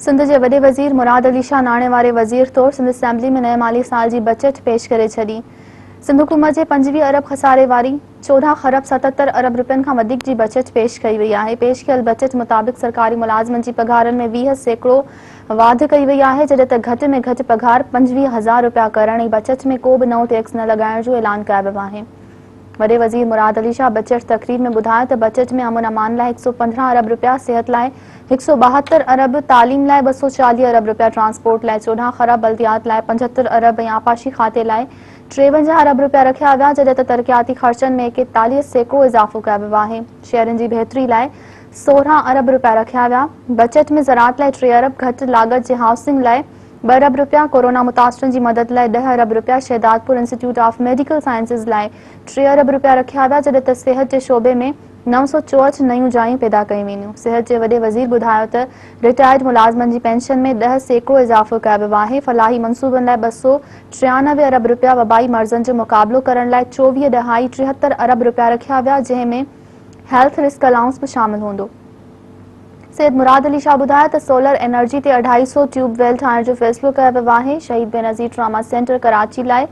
सिंध के वॾे वज़ीर मुराद अली शाह नाणे वारे वज़ीर तौर सिंध असेंबली में नए माली साल की बजट पेश करे छॾी। सिंध हुकूमत के 25 अरब खसारे वारी 14 खरब 77 अरब रुपयनि खां वधीक जी बजट पेश कई वई आहे। पेश कयल बजट मुताबिक़ सरकारी मुलाज़िमनि जी पघारनि में 20% वाध कई वई आहे, जॾहिं त घटि में घटि पघार 25,000 रुपया करण ऐं बजट में को बि नओं टैक्स न लॻाइण जो ऐलान कयो वियो आहे। वॾे वज़ीर मुराद अली शाह बजट तक़रीर में ॿुधायो त बजट में अमन अमान लाइ 115 अरब रुपया, सिहत लाइ 172 अरब, तालीम लाइ 240 अरब रुपया, ट्रांसपोर्ट लाइ 14 खरब, बल्दियात लाइ 75 अरब ऐं आपाशी खाते लाइ 53 अरब रुपया रखिया विया, जॾहिं त तरक़ियाती ख़र्चनि में 41% इज़ाफ़ो कयो वियो आहे। शहरनि जी बहितरी लाइ 16 अरब रुपया रखिया विया। बजट में ज़राअत लाइ 3 अरब, घटि लागत जे हाउसिंग लाइ 2 अरब रुपया, कोरोना मुतासिरनि जी मदद लाइ 10 अरब रुपया, Shahdadpur institute of medical sciences लाइ 3 अरब रुपया रखिया विया, जॾहिं त सिहत जे शोबे में 964 नयूं जायूं पैदा कयूं वेंदियूं। सिहत जे वॾे वज़ीर ॿुधायो त रिटायर्ड मुलाज़िमनि जी पेंशन में 10% इज़ाफ़ो कयो वियो आहे। फलाही मनसूबनि लाइ 293 अरब रुपया, वबाई मर्ज़नि जो मुक़ाबिलो करण लाइ 24.73 अरब रुपया रखिया विया, जंहिं में हेल्थ रिस्क अलाउंस भी शामिल हूंदो। सैयद मुराद अली शाह ॿुधायो त सोलर एनर्जी ते 250 ट्यूबवेल ठाहिण जो फ़ैसिलो कयो वियो आहे। शहीद बेनज़ीर ट्रामा सेंटर कराची लाइ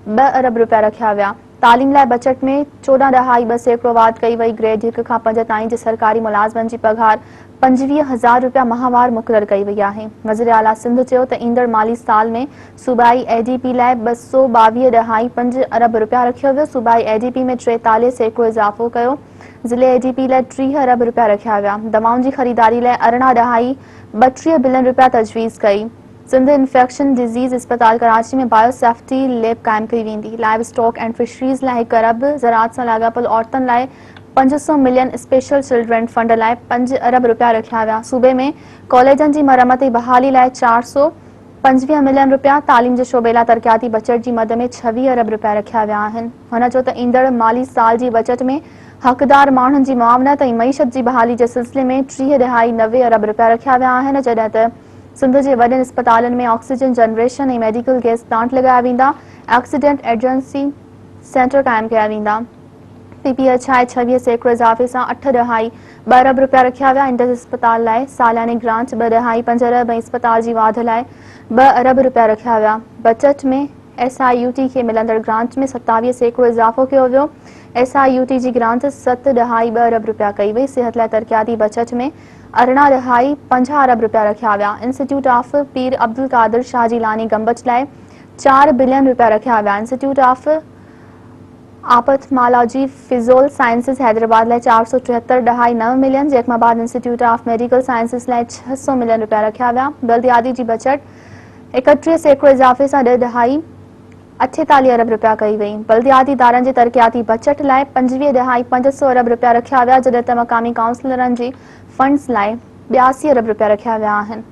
2 अरब रुपया रखिया विया। तालीम लाइ बजट में 14.2% वाध कई वई। ग्रेड 1 खां 5 ताईं जे सरकारी मुलाज़िमनि जी पघार 25,000 रुपया माहवार मुक़रर कई वई आहे। वज़ीर आला सिंध चयो त ईंदड़ माली साल में सूबाई एडीपी लाइ 222.5 अरब रुपया रखियो वियो। सूबाई एडीपी में 43% इज़ाफ़ो कयो। ज़िले एडीपी लाइ 30 अरब रुपया रखिया विया। दवाउनि जी ख़रीदारी लाइ 18.32 बिलियन रुपया तजवीज़ कई। सिंध इन्फेक्शन डिज़ीज़ अस्पताल कराची में बायो सेफ्टी लैब क़ाइमु कई वेंदी। लाइव स्टॉक एंड फिशरीज़ लाइ 1 अरब, ज़राअत सां लाॻापियल औरतुनि लाइ 500 मिलियन, स्पेशल चिल्ड्रन फंड लाइ 5 अरब रुपया रखिया विया। सूबे में कॉलेजनि जी मरम्मत ऐं बहाली लाइ 425 मिलियन रुपया, तालीम जे शोबे लाइ तरक़ियाती बजट जी मद में 26 अरब रुपया रखिया विया आहिनि। हुन चयो त ईंदड़ माली साल जी बजट में हक़दार माण्हुनि जी मुआवनत ऐं मईशत जी बहाली जे सिलसिले में 30.90 अरब रुपया रखिया विया आहिनि, जॾहिं त सिंध जे वॾनि अस्पतालनि में ऑक्सीजन जनरेशन ऐं मेडिकल गैस प्लांट लॻाया वेंदा। एक्सीडेंट एजेंसी सेंटर क़ाइमु कया वेंदा। पीपीएच आहे 26% इज़ाफ़े सां 8.2 अरब रुपया रखिया विया। इंडस अस्पताल लाइ सालियानी ग्रांट 2.5 अरब ऐं अस्पताल जी वाध लाइ 2 अरब रुपया रखिया विया। बजट में SIUT खे मिलंदड़ ग्रांट में 27% इज़ाफ़ो कयो वियो। SIUT जी ग्रांट 7.2 अरब रुपया कई वई। सिहत लाइ तरक़ियाती बजट में 18.50 अरब रुपया रखिया विया। इंस्टीट्यूट ऑफ पीर अब्दुल कादिर शाह जीलानी गंबज लाइ 4 बिलियन रुपया रखिया विया। इंस्टीट्यूट ऑफ आपथमालॉजी फिज़ोल साइंसिस हैदराबाद लाइ 473.9 million. Jacobabad institute of medical sciences लाइ 600 मिलियन रुपया रखिया विया। बल्दियाती जी बजट 31% इज़ाफ़े सां 2.48 अरब रुपया कई वई। बल्दियाती इदारनि जे तरक़ियाती बजट लाइ 25.5 अरब रुपया रखिया विया, जॾहिं त मक़ामी काउंसिलरनि जी फंड्स लाइ 82 अरब रुपया रखिया विया आहिनि।